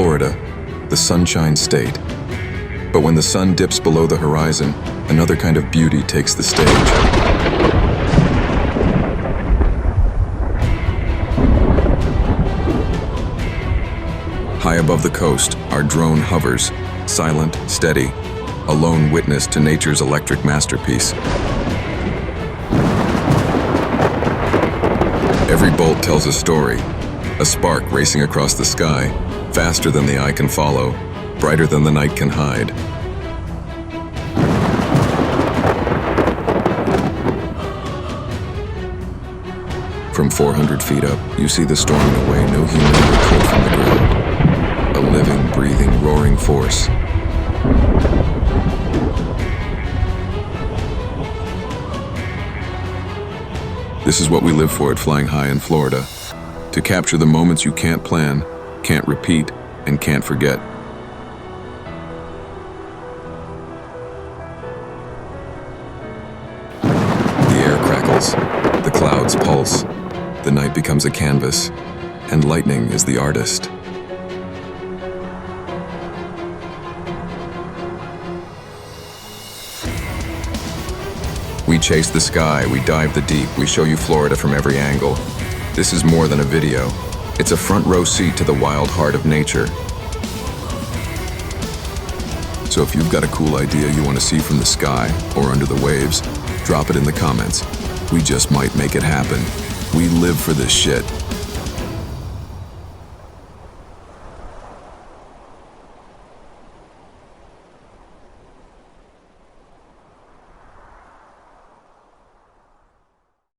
Florida, the Sunshine State. But when the sun dips below the horizon, another kind of beauty takes the stage. High above the coast, our drone hovers, silent, steady, a lone witness to nature's electric masterpiece. Every bolt tells a story, a spark racing across the sky, faster than the eye can follow, brighter than the night can hide. From 400 feet up, you see the storm in a way no human ever could from the ground. A living, breathing, roaring force. This is what we live for at Flying High in Florida. To capture the moments you can't plan, can't repeat, and can't forget. The air crackles, the clouds pulse, the night becomes a canvas, and lightning is the artist. We chase the sky, we dive the deep, we show you Florida from every angle. This is more than a video. It's a front row seat to the wild heart of nature. So if you've got a cool idea you want to see from the sky or under the waves, drop it in the comments. We just might make it happen. We live for this shit.